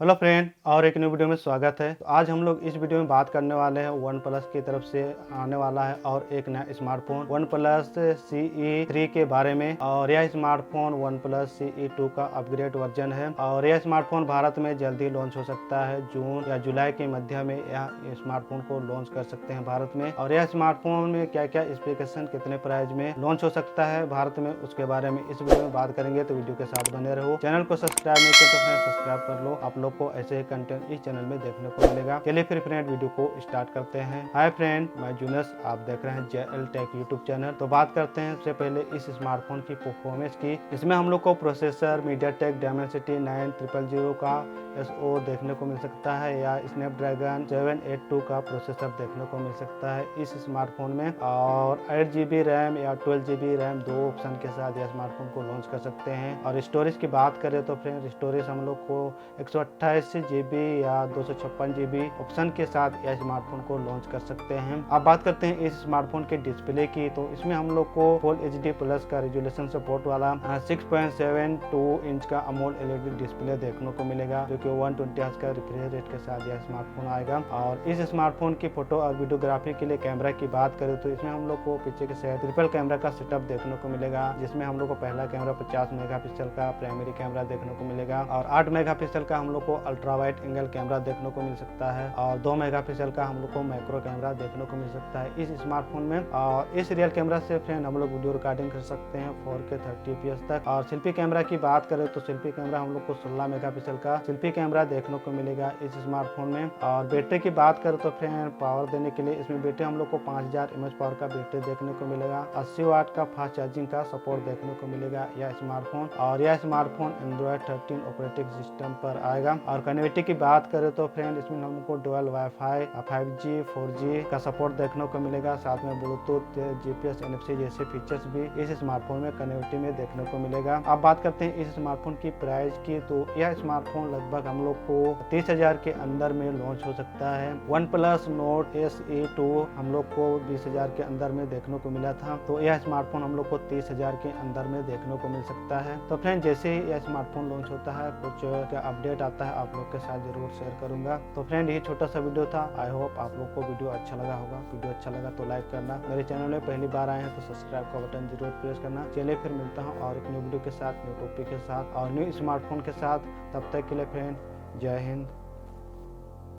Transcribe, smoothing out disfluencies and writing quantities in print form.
Hello friend, और एक new video में स्वागत है। तो आज हम लोग इस वीडियो में बात करने वाले हैं वन प्लस की तरफ से आने वाला है और एक नया स्मार्टफोन वन प्लस CE3 के बारे में। और यह स्मार्टफोन वन प्लस CE2 का अपग्रेड वर्जन है और यह स्मार्टफोन भारत में जल्दी लॉन्च हो सकता है। जून या जुलाई के मध्य में यह स्मार्टफोन को लॉन्च कर सकते हैं भारत में। और यह स्मार्टफोन में क्या क्या स्पेसिफिकेशन, कितने प्राइस में लॉन्च हो सकता है भारत में, उसके बारे में इस वीडियो में बात करेंगे। तो वीडियो के साथ बने रहो। चैनल को सब्सक्राइब नहीं किया तो सब्सक्राइब कर लो। आप लोग को ऐसे ही कंटेंट इस चैनल में देखने को मिलेगा। चलिए फिर फ्रेंड वीडियो को स्टार्ट करते हैं। हाय फ्रेंड, मैं जूनस, आप देख रहे हैं JL Tech यूट्यूब चैनल। तो बात करते हैं सबसे पहले इस स्मार्टफोन की परफॉर्मेंस की। इसमें हम लोग को प्रोसेसर MediaTek Dimensity 9000 का SO देखने को मिल सकता है या स्नैपड्रैगन 782 का प्रोसेसर देखने को मिल सकता है इस स्मार्टफोन में। और 8GB रैम या 12GB रैम दो ऑप्शन के साथ यह स्मार्टफोन को लॉन्च कर सकते हैं। और स्टोरेज की बात करें तो फ्रेंड स्टोरेज हम लोग को 128GB या 256GB ऑप्शन के साथ यह स्मार्टफोन को लॉन्च कर सकते हैं। अब बात करते हैं इस स्मार्टफोन के डिस्प्ले की। तो इसमें हम लोग को फुल HD प्लस का रेजोल्यूशन सपोर्ट वाला 6.72 इंच का अमोलेड LED डिस्प्ले देखने को मिलेगा, जो कि 120 हर्ट्ज का रिफ्रेश रेट के साथ यह स्मार्टफोन आएगा। और इस स्मार्टफोन की फोटो और वीडियोग्राफी के लिए कैमरा की बात करें तो इसमें हम लोग को पीछे के साइड ट्रिपल कैमरा का सेटअप देखने को मिलेगा, जिसमें हम लोग को पहला कैमरा 50 मेगापिक्सल का प्राइमरी कैमरा देखने को मिलेगा और 8 मेगापिक्सल का हम लोग को अल्ट्रा वाइड एंगल कैमरा देखने को मिल सकता है और 2 मेगापिक्सल का हम लोग को मैक्रो कैमरा देखने को मिल सकता है इस स्मार्टफोन में। और इस रियल कैमरा से फ्रेंड हम लोग वीडियो रिकॉर्डिंग कर सकते हैं 4K 30fps तक। और सेल्फी कैमरा की बात करें तो सेल्फी कैमरा हम लोग को 16 मेगापिक्सल का सेल्फी कैमरा देखने को मिलेगा इस स्मार्टफोन में। और बैटरी की बात करें तो फ्रेंड पावर देने के लिए इसमें बैटरी हम लोग को 5000 mAh पावर का बैटरी देखने को मिलेगा। 80 वाट का फास्ट चार्जिंग का सपोर्ट देखने को मिलेगा यह स्मार्टफोन। और यह स्मार्टफोन एंड्रॉइड 13 ऑपरेटिंग सिस्टम पर आएगा। और कनेक्टिविटी की बात करें तो फ्रेंड इसमें हमको डुअल वाईफाई 5G 4G का सपोर्ट देखने को मिलेगा, साथ में ब्लूटूथ GPS NFC जैसे फीचर्स भी इस स्मार्टफोन में कनेक्टिविटी में देखने को मिलेगा। अब बात करते हैं इस स्मार्टफोन की प्राइस की। तो यह स्मार्टफोन लगभग हम लोग को 30,000 के अंदर में लॉन्च हो सकता है। वन प्लस नोट SE2 हम लोग को 20,000 के अंदर में देखने को मिला था, तो यह स्मार्टफोन हम लोग को 30,000 के अंदर में देखने को मिल सकता है। तो फ्रेंड जैसे ही यह स्मार्टफोन लॉन्च होता है, कुछ क्या अपडेट आता है, आप लोग के साथ जरूर शेयर करूंगा। तो फ्रेंड ये छोटा सा वीडियो था। आई होप आप लोग को वीडियो अच्छा लगा होगा। वीडियो अच्छा लगा तो लाइक करना, मेरे चैनल में पहली बार आए हैं तो सब्सक्राइब का बटन जरूर प्रेस करना। चलिए फिर मिलता हूँ और एक न्यू वीडियो के साथ, न्यू टॉपिक के साथ और न्यू स्मार्टफोन के साथ। तब तक के लिए फ्रेंड जय हिंद।